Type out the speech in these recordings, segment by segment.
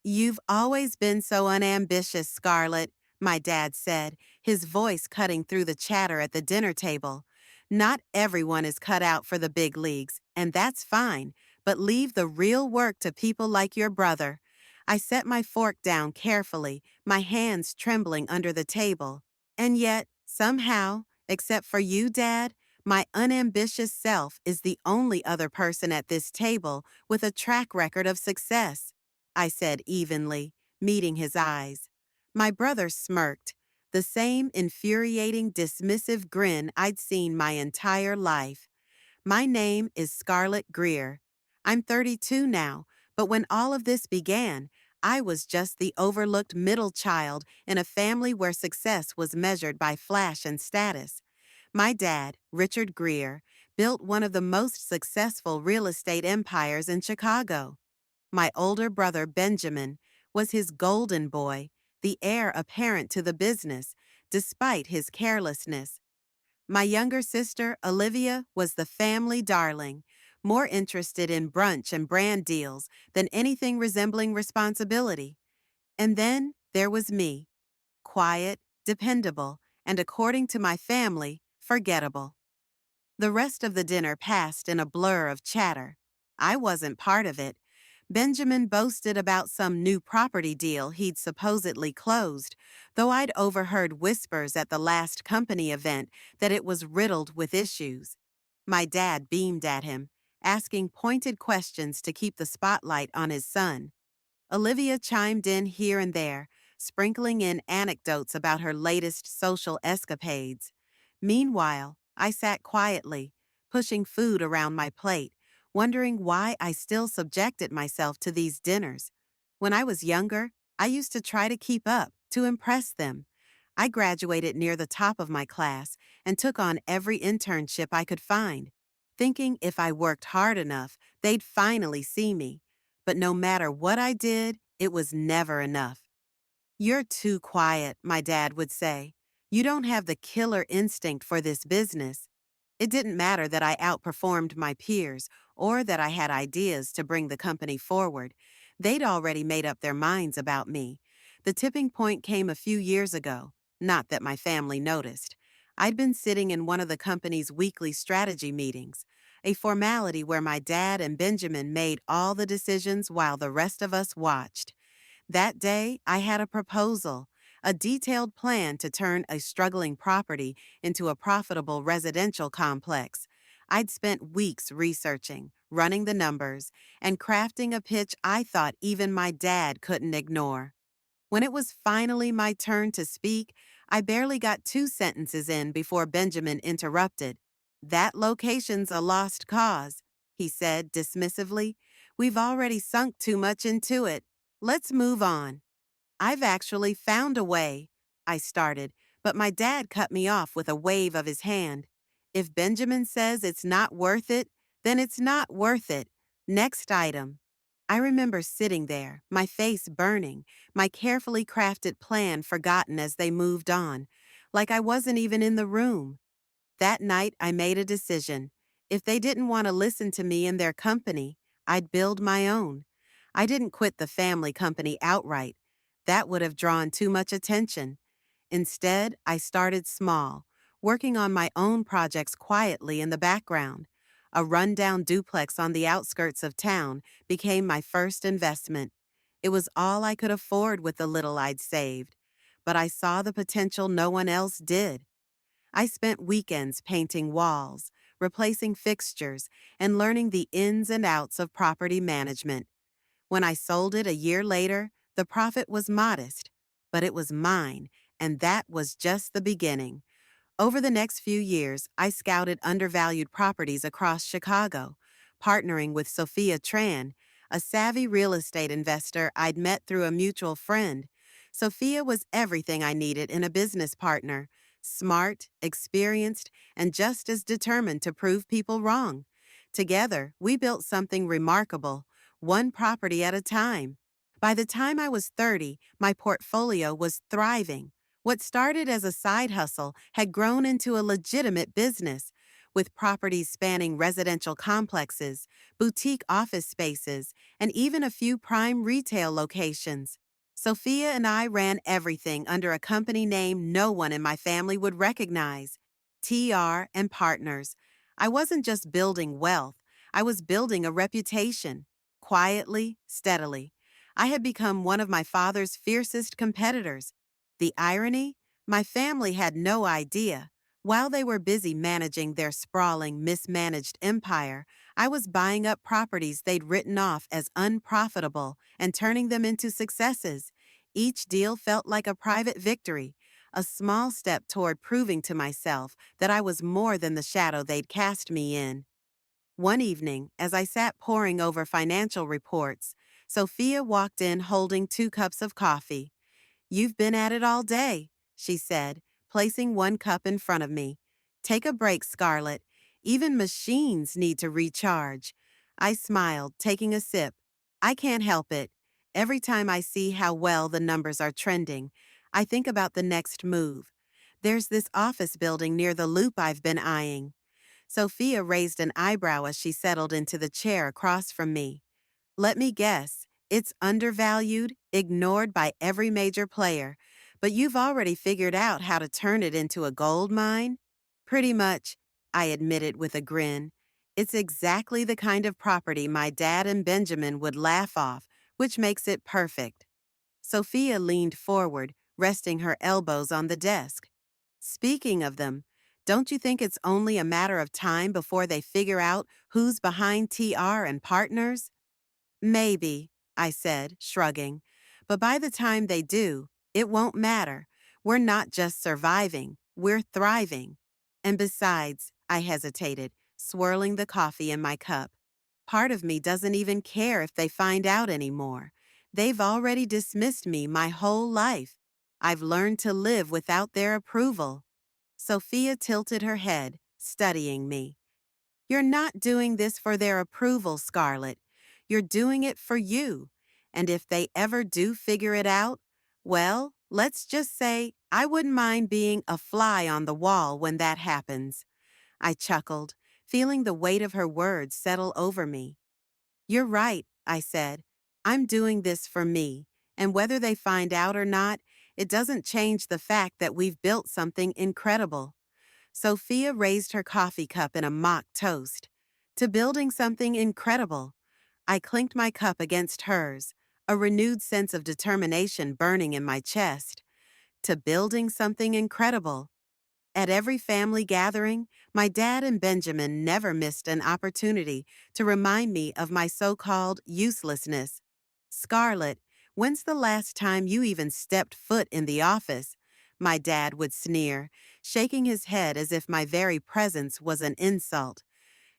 You've always been so unambitious, Scarlett, my dad said, his voice cutting through the chatter at the dinner table. Not everyone is cut out for the big leagues, and that's fine, but leave the real work to people like your brother. I set my fork down carefully, my hands trembling under the table. And yet, somehow, except for you, Dad, my unambitious self is the only other person at this table with a track record of success, I said evenly, meeting his eyes. My brother smirked, the same infuriating, dismissive grin I'd seen my entire life. My name is Scarlett Greer. I'm 32 now, but when all of this began, I was just the overlooked middle child in a family where success was measured by flash and status. My dad, Richard Greer, built one of the most successful real estate empires in Chicago. My older brother, Benjamin, was his golden boy, the heir apparent to the business, despite his carelessness. My younger sister, Olivia, was the family darling, more interested in brunch and brand deals than anything resembling responsibility. And then there was me, quiet, dependable, and according to my family, forgettable. The rest of the dinner passed in a blur of chatter. I wasn't part of it. Benjamin boasted about some new property deal he'd supposedly closed, though I'd overheard whispers at the last company event that it was riddled with issues. My dad beamed at him, asking pointed questions to keep the spotlight on his son. Olivia chimed in here and there, sprinkling in anecdotes about her latest social escapades. Meanwhile, I sat quietly, pushing food around my plate, wondering why I still subjected myself to these dinners. When I was younger, I used to try to keep up, to impress them. I graduated near the top of my class and took on every internship I could find, thinking if I worked hard enough, they'd finally see me. But no matter what I did, it was never enough. "You're too quiet," my dad would say. "You don't have the killer instinct for this business." It didn't matter that I outperformed my peers or that I had ideas to bring the company forward. They'd already made up their minds about me. The tipping point came a few years ago, not that my family noticed. I'd been sitting in one of the company's weekly strategy meetings, a formality where my dad and Benjamin made all the decisions while the rest of us watched. That day, I had a proposal, a detailed plan to turn a struggling property into a profitable residential complex. I'd spent weeks researching, running the numbers, and crafting a pitch I thought even my dad couldn't ignore. When it was finally my turn to speak, I barely got 2 sentences in before Benjamin interrupted. "That location's a lost cause," he said dismissively. "We've already sunk too much into it. Let's move on." "I've actually found a way," I started, but my dad cut me off with a wave of his hand. "If Benjamin says it's not worth it, then it's not worth it. Next item." I remember sitting there, my face burning, my carefully crafted plan forgotten as they moved on, like I wasn't even in the room. That night, I made a decision. If they didn't want to listen to me in their company, I'd build my own. I didn't quit the family company outright. That would have drawn too much attention. Instead, I started small, working on my own projects quietly in the background. A rundown duplex on the outskirts of town became my first investment. It was all I could afford with the little I'd saved, but I saw the potential no one else did. I spent weekends painting walls, replacing fixtures, and learning the ins and outs of property management. When I sold it a year later, the profit was modest, but it was mine, and that was just the beginning. Over the next few years, I scouted undervalued properties across Chicago, partnering with Sophia Tran, a savvy real estate investor I'd met through a mutual friend. Sophia was everything I needed in a business partner: smart, experienced, and just as determined to prove people wrong. Together, we built something remarkable, one property at a time. By the time I was 30, my portfolio was thriving. What started as a side hustle had grown into a legitimate business. with properties spanning residential complexes, boutique office spaces, and even a few prime retail locations. Sophia and I ran everything under a company name no one in my family would recognize, TR and Partners. I wasn't just building wealth, I was building a reputation, quietly, steadily. I had become one of my father's fiercest competitors. The irony? My family had no idea. While they were busy managing their sprawling, mismanaged empire, I was buying up properties they'd written off as unprofitable and turning them into successes. Each deal felt like a private victory, a small step toward proving to myself that I was more than the shadow they'd cast me in. One evening, as I sat poring over financial reports, Sophia walked in holding 2 cups of coffee. "You've been at it all day," she said, placing one cup in front of me. "Take a break, Scarlett. Even machines need to recharge." I smiled, taking a sip. I can't help it. Every time I see how well the numbers are trending, I think about the next move. There's this office building near the loop I've been eyeing. Sophia raised an eyebrow as she settled into the chair across from me. "Let me guess, it's undervalued, ignored by every major player, but you've already figured out how to turn it into a gold mine?" "Pretty much," I admitted with a grin. "It's exactly the kind of property my dad and Benjamin would laugh off, which makes it perfect." Sophia leaned forward, resting her elbows on the desk. "Speaking of them, don't you think it's only a matter of time before they figure out who's behind TR and Partners?" "Maybe," I said, shrugging. "But by the time they do, it won't matter. We're not just surviving, we're thriving." And besides, I hesitated, swirling the coffee in my cup. Part of me doesn't even care if they find out anymore. They've already dismissed me my whole life. I've learned to live without their approval. Sophia tilted her head, studying me. "You're not doing this for their approval, Scarlett. You're doing it for you. And if they ever do figure it out, well, let's just say I wouldn't mind being a fly on the wall when that happens." I chuckled, feeling the weight of her words settle over me. "You're right," I said. "I'm doing this for me, and whether they find out or not, it doesn't change the fact that we've built something incredible." Sophia raised her coffee cup in a mock toast. "To building something incredible." I clinked my cup against hers, a renewed sense of determination burning in my chest. To building something incredible. At every family gathering, my dad and Benjamin never missed an opportunity to remind me of my so-called uselessness. "Scarlett, when's the last time you even stepped foot in the office?" my dad would sneer, shaking his head as if my very presence was an insult.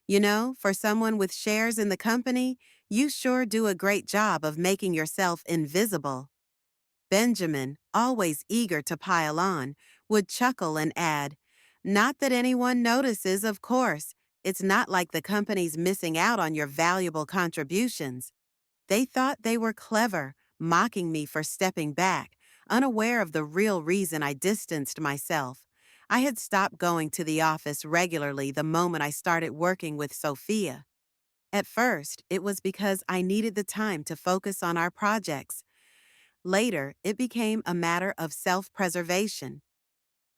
"You know, for someone with shares in the company, you sure do a great job of making yourself invisible." Benjamin, always eager to pile on, would chuckle and add, "Not that anyone notices, of course. It's not like the company's missing out on your valuable contributions." They thought they were clever, mocking me for stepping back, unaware of the real reason I distanced myself. I had stopped going to the office regularly the moment I started working with Sophia. At first, it was because I needed the time to focus on our projects. Later, it became a matter of self-preservation.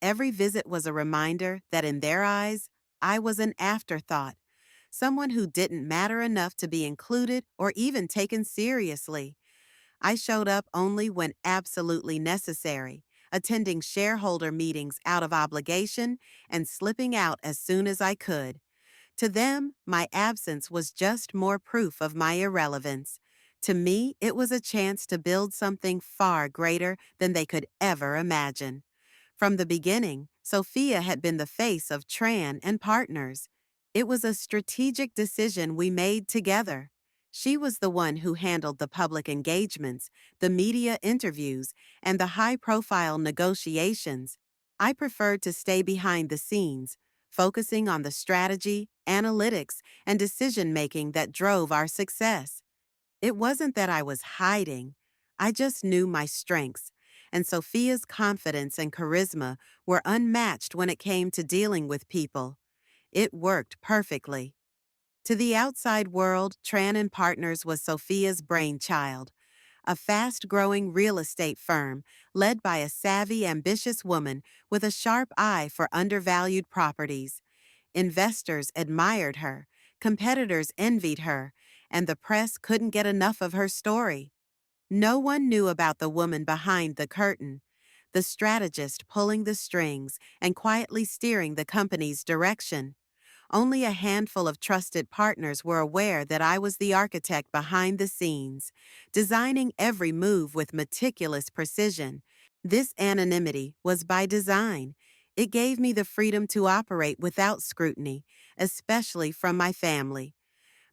Every visit was a reminder that in their eyes, I was an afterthought, someone who didn't matter enough to be included or even taken seriously. I showed up only when absolutely necessary, attending shareholder meetings out of obligation and slipping out as soon as I could. To them, my absence was just more proof of my irrelevance. To me, it was a chance to build something far greater than they could ever imagine. From the beginning, Sophia had been the face of Tran and Partners. It was a strategic decision we made together. She was the one who handled the public engagements, the media interviews, and the high-profile negotiations. I preferred to stay behind the scenes, focusing on the strategy, analytics, and decision-making that drove our success. It wasn't that I was hiding. I just knew my strengths, and Sophia's confidence and charisma were unmatched when it came to dealing with people. It worked perfectly. To the outside world, Tran and Partners was Sophia's brainchild, a fast-growing real estate firm led by a savvy, ambitious woman with a sharp eye for undervalued properties. Investors admired her, competitors envied her, and the press couldn't get enough of her story. No one knew about the woman behind the curtain, the strategist pulling the strings and quietly steering the company's direction. Only a handful of trusted partners were aware that I was the architect behind the scenes, designing every move with meticulous precision. This anonymity was by design. It gave me the freedom to operate without scrutiny, especially from my family.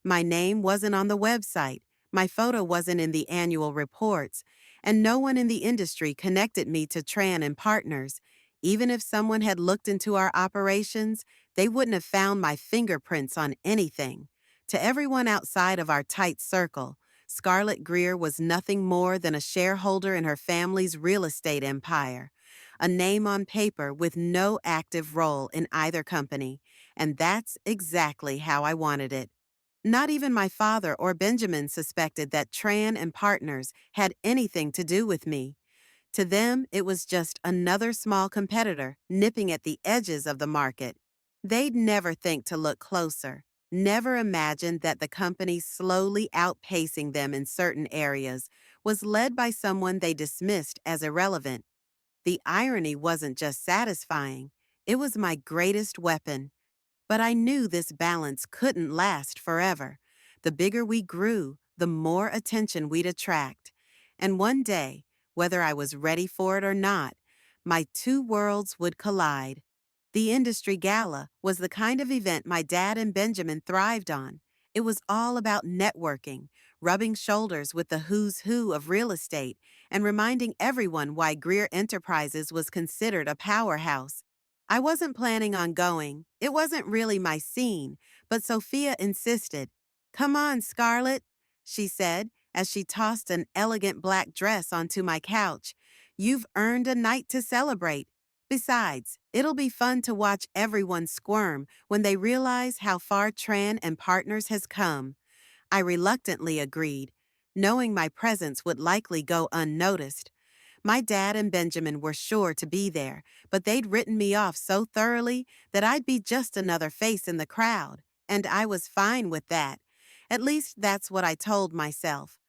My name wasn't on the website, my photo wasn't in the annual reports, and no one in the industry connected me to Tran and Partners. Even if someone had looked into our operations, they wouldn't have found my fingerprints on anything. To everyone outside of our tight circle, Scarlett Greer was nothing more than a shareholder in her family's real estate empire, a name on paper with no active role in either company, and that's exactly how I wanted it. Not even my father or Benjamin suspected that Tran and Partners had anything to do with me. To them, it was just another small competitor nipping at the edges of the market. They'd never think to look closer, never imagined that the company slowly outpacing them in certain areas was led by someone they dismissed as irrelevant. The irony wasn't just satisfying, it was my greatest weapon. But I knew this balance couldn't last forever. The bigger we grew, the more attention we'd attract. And one day, whether I was ready for it or not, my two worlds would collide. The industry gala was the kind of event my dad and Benjamin thrived on. It was all about networking, rubbing shoulders with the who's who of real estate, and reminding everyone why Greer Enterprises was considered a powerhouse. I wasn't planning on going. It wasn't really my scene, but Sophia insisted. "Come on, Scarlett," she said as she tossed an elegant black dress onto my couch. "You've earned a night to celebrate. Besides, it'll be fun to watch everyone squirm when they realize how far Tran and Partners has come." I reluctantly agreed, knowing my presence would likely go unnoticed. My dad and Benjamin were sure to be there, but they'd written me off so thoroughly that I'd be just another face in the crowd, and I was fine with that. At least that's what I told myself.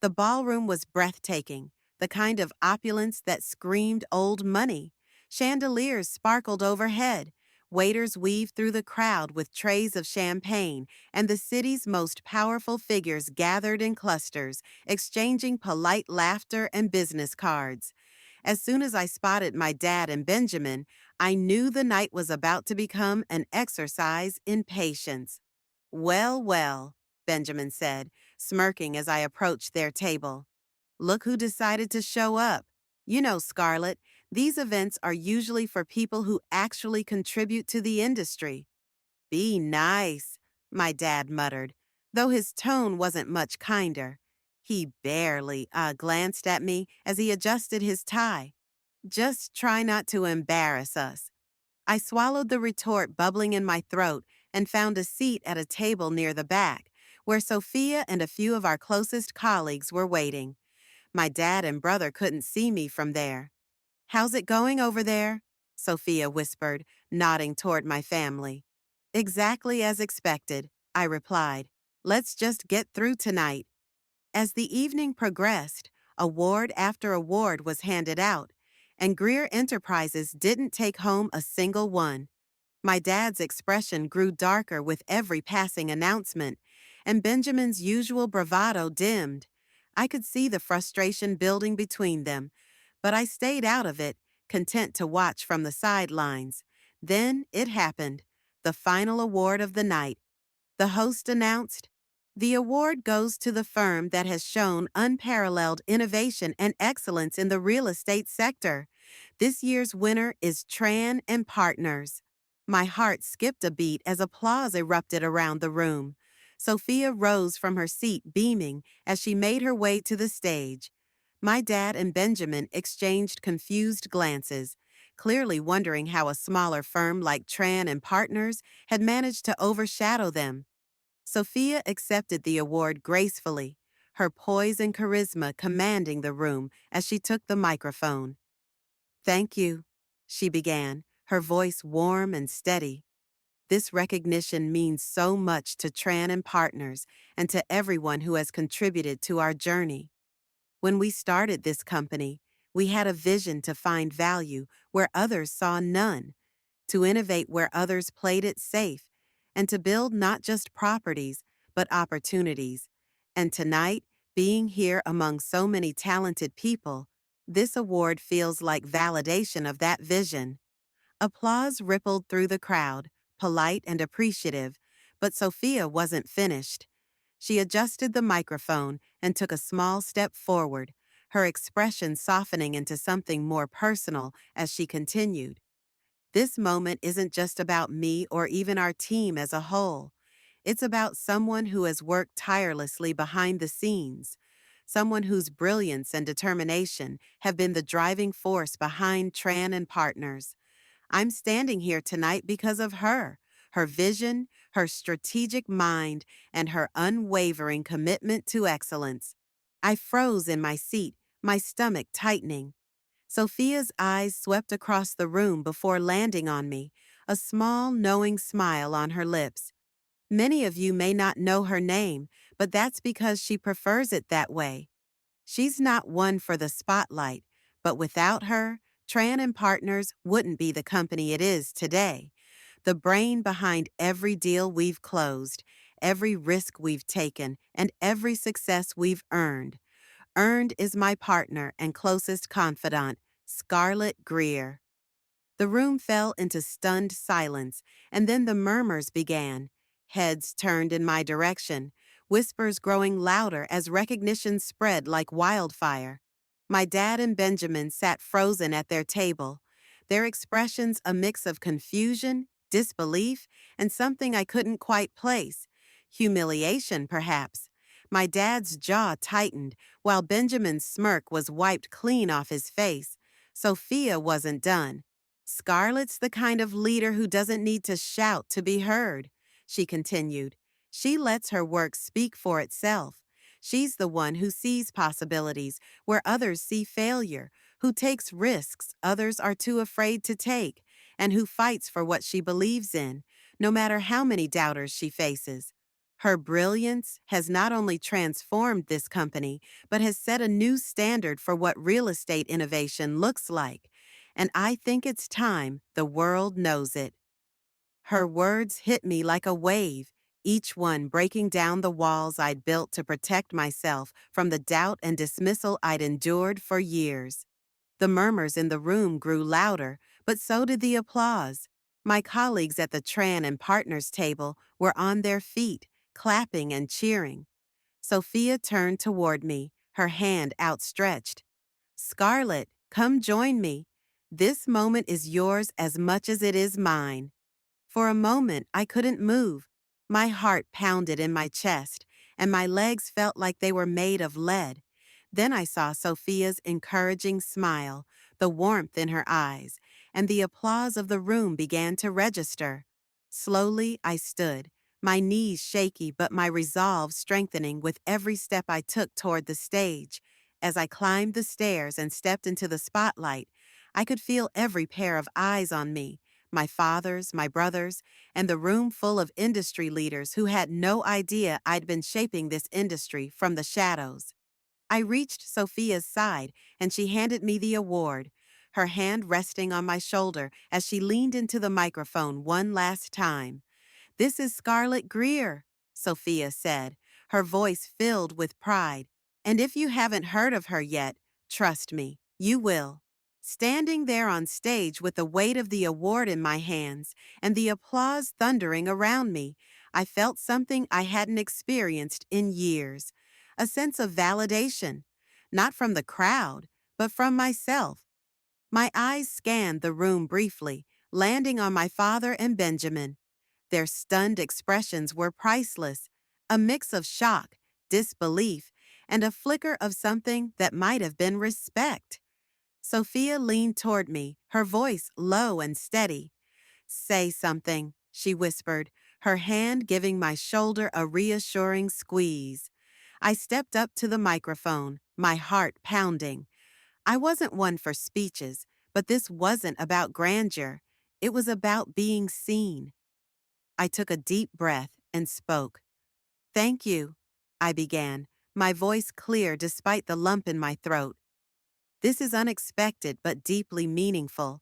The ballroom was breathtaking, the kind of opulence that screamed old money. Chandeliers sparkled overhead. Waiters weaved through the crowd with trays of champagne, and the city's most powerful figures gathered in clusters, exchanging polite laughter and business cards. As soon as I spotted my dad and Benjamin, I knew the night was about to become an exercise in patience. "Well, well," Benjamin said, smirking as I approached their table. "Look who decided to show up. You know, Scarlett, these events are usually for people who actually contribute to the industry." "Be nice," my dad muttered, though his tone wasn't much kinder. He barely glanced at me as he adjusted his tie. "Just try not to embarrass us." I swallowed the retort bubbling in my throat and found a seat at a table near the back, where Sophia and a few of our closest colleagues were waiting. My dad and brother couldn't see me from there. "How's it going over there?" Sophia whispered, nodding toward my family. "Exactly as expected," I replied. "Let's just get through tonight." As the evening progressed, award after award was handed out, and Greer Enterprises didn't take home a single one. My dad's expression grew darker with every passing announcement, and Benjamin's usual bravado dimmed. I could see the frustration building between them, but I stayed out of it, content to watch from the sidelines. Then it happened, the final award of the night. The host announced, "The award goes to the firm that has shown unparalleled innovation and excellence in the real estate sector. This year's winner is Tran and Partners." My heart skipped a beat as applause erupted around the room. Sophia rose from her seat beaming as she made her way to the stage. My dad and Benjamin exchanged confused glances. clearly wondering how a smaller firm like Tran and Partners had managed to overshadow them. Sophia accepted the award gracefully, her poise and charisma commanding the room as she took the microphone. "Thank you," she began, her voice warm and steady. "This recognition means so much to Tran and Partners and to everyone who has contributed to our journey. When we started this company, we had a vision to find value where others saw none, to innovate where others played it safe, and to build not just properties, but opportunities. And tonight, being here among so many talented people, this award feels like validation of that vision." Applause rippled through the crowd, polite and appreciative, but Sophia wasn't finished. She adjusted the microphone and took a small step forward, her expression softening into something more personal as she continued. "This moment isn't just about me or even our team as a whole. It's about someone who has worked tirelessly behind the scenes, someone whose brilliance and determination have been the driving force behind Tran and Partners. I'm standing here tonight because of her, her vision, her strategic mind, and her unwavering commitment to excellence." I froze in my seat, my stomach tightening. Sophia's eyes swept across the room before landing on me, a small, knowing smile on her lips. "Many of you may not know her name, but that's because she prefers it that way. She's not one for the spotlight, but without her, Tran and Partners wouldn't be the company it is today. The brain behind every deal we've closed, every risk we've taken, and every success we've earned. Earned is my partner and closest confidant, Scarlett Greer." The room fell into stunned silence, and then the murmurs began. Heads turned in my direction, whispers growing louder as recognition spread like wildfire. My dad and Benjamin sat frozen at their table, their expressions a mix of confusion, disbelief, and something I couldn't quite place. Humiliation, perhaps. My dad's jaw tightened, while Benjamin's smirk was wiped clean off his face. Sophia wasn't done. "Scarlett's the kind of leader who doesn't need to shout to be heard," she continued. "She lets her work speak for itself. She's the one who sees possibilities where others see failure, who takes risks others are too afraid to take, and who fights for what she believes in, no matter how many doubters she faces. Her brilliance has not only transformed this company, but has set a new standard for what real estate innovation looks like. And I think it's time the world knows it." Her words hit me like a wave, each one breaking down the walls I'd built to protect myself from the doubt and dismissal I'd endured for years. The murmurs in the room grew louder, but so did the applause. My colleagues at the Tran and Partners table were on their feet, clapping and cheering. Sophia turned toward me, her hand outstretched. "Scarlett, come join me. This moment is yours as much as it is mine." For a moment, I couldn't move. My heart pounded in my chest, and my legs felt like they were made of lead. Then I saw Sophia's encouraging smile, the warmth in her eyes, and the applause of the room began to register. Slowly, I stood, my knees shaky but my resolve strengthening with every step I took toward the stage. As I climbed the stairs and stepped into the spotlight, I could feel every pair of eyes on me, my father's, my brother's, and the room full of industry leaders who had no idea I'd been shaping this industry from the shadows. I reached Sophia's side, and she handed me the award, her hand resting on my shoulder as she leaned into the microphone one last time. "This is Scarlett Greer," Sophia said, her voice filled with pride. "And if you haven't heard of her yet, trust me, you will." Standing there on stage with the weight of the award in my hands and the applause thundering around me, I felt something I hadn't experienced in years, a sense of validation, not from the crowd, but from myself. My eyes scanned the room briefly, landing on my father and Benjamin. Their stunned expressions were priceless, a mix of shock, disbelief, and a flicker of something that might have been respect. Sophia leaned toward me, her voice low and steady. Say something, she whispered, her hand giving my shoulder a reassuring squeeze. I stepped up to the microphone, my heart pounding. I wasn't one for speeches, but this wasn't about grandeur. It was about being seen. I took a deep breath and spoke. Thank you, I began, my voice clear despite the lump in my throat. This is unexpected but deeply meaningful.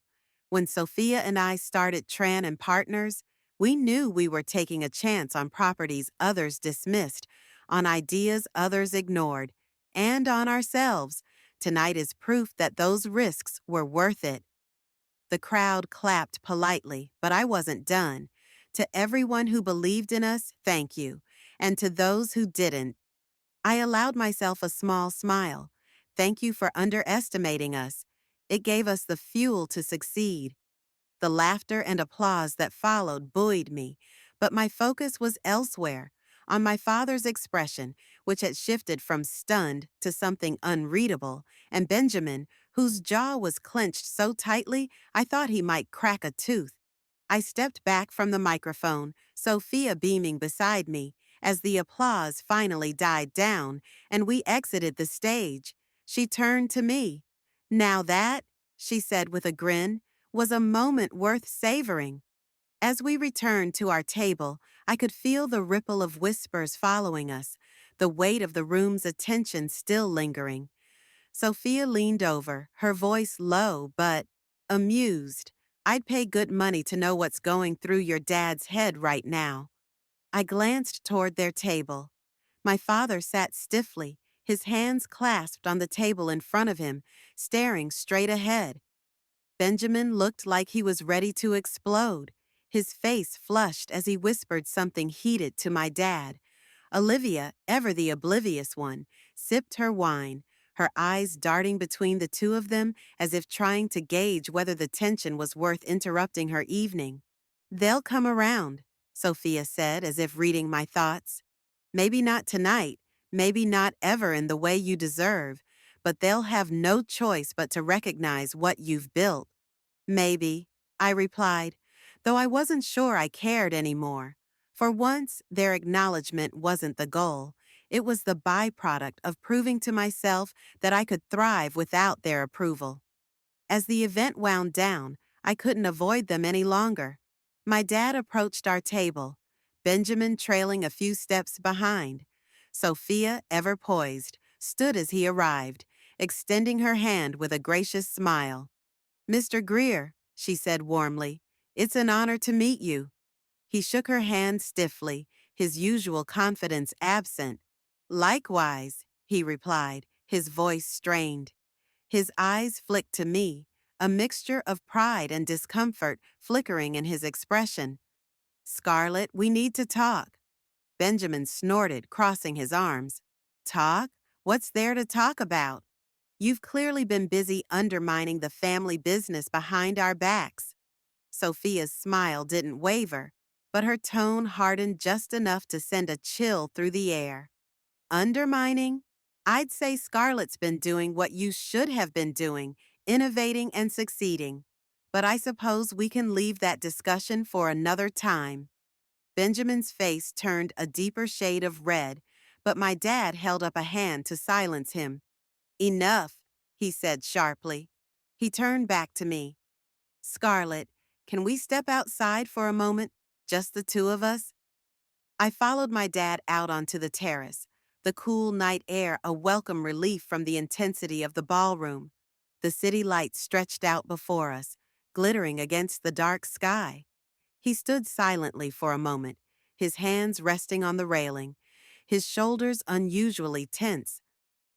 When Sophia and I started Tran and Partners, we knew we were taking a chance on properties others dismissed, on ideas others ignored, and on ourselves. Tonight is proof that those risks were worth it. The crowd clapped politely, but I wasn't done. To everyone who believed in us, thank you. And to those who didn't, I allowed myself a small smile. Thank you for underestimating us. It gave us the fuel to succeed. The laughter and applause that followed buoyed me, but my focus was elsewhere, on my father's expression, which had shifted from stunned to something unreadable, and Benjamin, whose jaw was clenched so tightly I thought he might crack a tooth. I stepped back from the microphone, Sophia beaming beside me, as the applause finally died down and we exited the stage. She turned to me. Now that, she said with a grin, was a moment worth savoring. As we returned to our table, I could feel the ripple of whispers following us, the weight of the room's attention still lingering. Sophia leaned over, her voice low but amused. I'd pay good money to know what's going through your dad's head right now. I glanced toward their table. My father sat stiffly, his hands clasped on the table in front of him, staring straight ahead. Benjamin looked like he was ready to explode. His face flushed as he whispered something heated to my dad. Olivia, ever the oblivious one, sipped her wine, her eyes darting between the two of them as if trying to gauge whether the tension was worth interrupting her evening. They'll come around, Sophia said as if reading my thoughts. Maybe not tonight, maybe not ever in the way you deserve, but they'll have no choice but to recognize what you've built. Maybe, I replied, though I wasn't sure I cared anymore. For once, their acknowledgement wasn't the goal. It was the byproduct of proving to myself that I could thrive without their approval. As the event wound down, I couldn't avoid them any longer. My dad approached our table, Benjamin trailing a few steps behind. Sophia, ever poised, stood as he arrived, extending her hand with a gracious smile. Mr. Greer, she said warmly, it's an honor to meet you. He shook her hand stiffly, his usual confidence absent. Likewise, he replied, his voice strained. His eyes flicked to me, a mixture of pride and discomfort flickering in his expression. Scarlett, we need to talk. Benjamin snorted, crossing his arms. Talk? What's there to talk about? You've clearly been busy undermining the family business behind our backs. Sophia's smile didn't waver, but her tone hardened just enough to send a chill through the air. Undermining? I'd say Scarlett's been doing what you should have been doing, innovating and succeeding. But I suppose we can leave that discussion for another time. Benjamin's face turned a deeper shade of red, but my dad held up a hand to silence him. Enough, he said sharply. He turned back to me. Scarlett, can we step outside for a moment? Just the two of us? I followed my dad out onto the terrace, the cool night air a welcome relief from the intensity of the ballroom. The city lights stretched out before us, glittering against the dark sky. He stood silently for a moment, his hands resting on the railing, his shoulders unusually tense.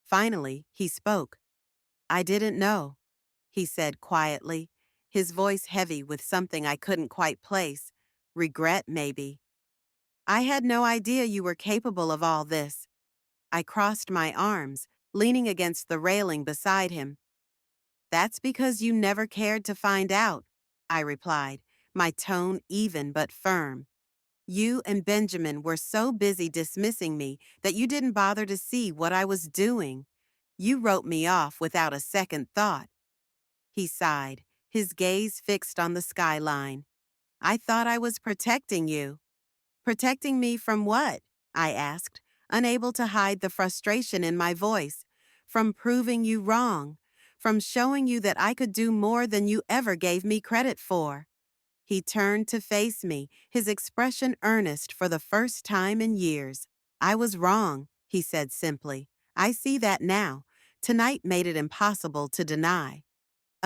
Finally, he spoke. I didn't know, he said quietly, his voice heavy with something I couldn't quite place. Regret, maybe. I had no idea you were capable of all this. I crossed my arms, leaning against the railing beside him. That's because you never cared to find out, I replied, my tone even but firm. You and Benjamin were so busy dismissing me that you didn't bother to see what I was doing. You wrote me off without a second thought. He sighed, his gaze fixed on the skyline. I thought I was protecting you. Protecting me from what? I asked, unable to hide the frustration in my voice. From proving you wrong. From showing you that I could do more than you ever gave me credit for. He turned to face me, his expression earnest for the first time in years. I was wrong, he said simply. I see that now. Tonight made it impossible to deny.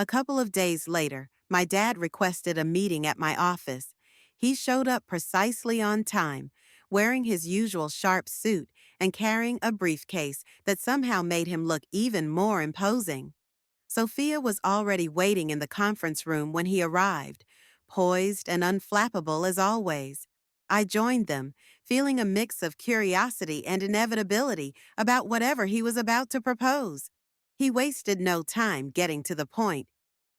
A couple of days later, my dad requested a meeting at my office. He showed up precisely on time, wearing his usual sharp suit and carrying a briefcase that somehow made him look even more imposing. Sophia was already waiting in the conference room when he arrived, poised and unflappable as always. I joined them, feeling a mix of curiosity and inevitability about whatever he was about to propose. He wasted no time getting to the point.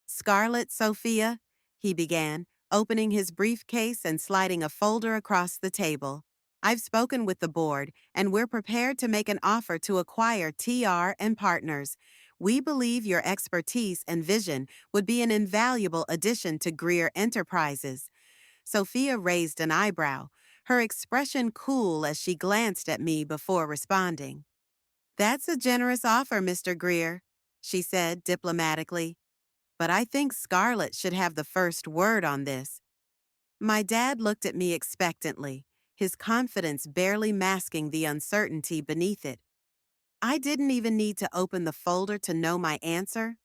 Scarlet, Sophia, he began, opening his briefcase and sliding a folder across the table. I've spoken with the board, and we're prepared to make an offer to acquire TR and Partners. We believe your expertise and vision would be an invaluable addition to Greer Enterprises. Sophia raised an eyebrow, her expression cool as she glanced at me before responding. That's a generous offer, Mr. Greer, she said diplomatically. But I think Scarlett should have the first word on this. My dad looked at me expectantly, his confidence barely masking the uncertainty beneath it. I didn't even need to open the folder to know my answer.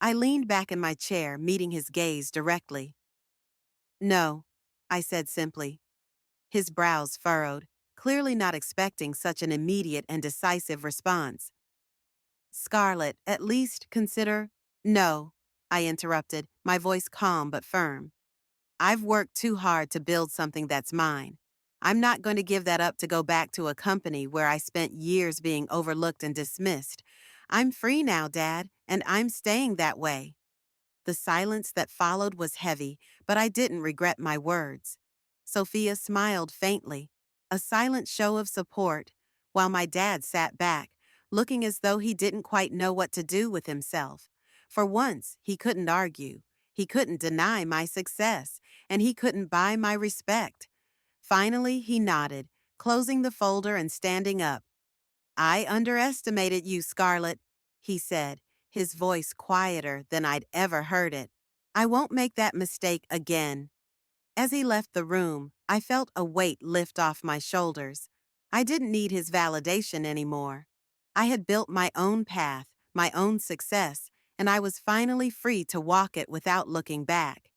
I leaned back in my chair, meeting his gaze directly. No, I said simply. His brows furrowed, clearly not expecting such an immediate and decisive response. Scarlett, at least consider— No, I interrupted, my voice calm but firm. I've worked too hard to build something that's mine. I'm not going to give that up to go back to a company where I spent years being overlooked and dismissed. I'm free now, Dad, and I'm staying that way. The silence that followed was heavy, but I didn't regret my words. Sophia smiled faintly, a silent show of support, while my dad sat back, looking as though he didn't quite know what to do with himself. For once, he couldn't argue. He couldn't deny my success, and he couldn't buy my respect. Finally, he nodded, closing the folder and standing up. I underestimated you, Scarlett, he said, his voice quieter than I'd ever heard it. I won't make that mistake again. As he left the room, I felt a weight lift off my shoulders. I didn't need his validation anymore. I had built my own path, my own success, and I was finally free to walk it without looking back.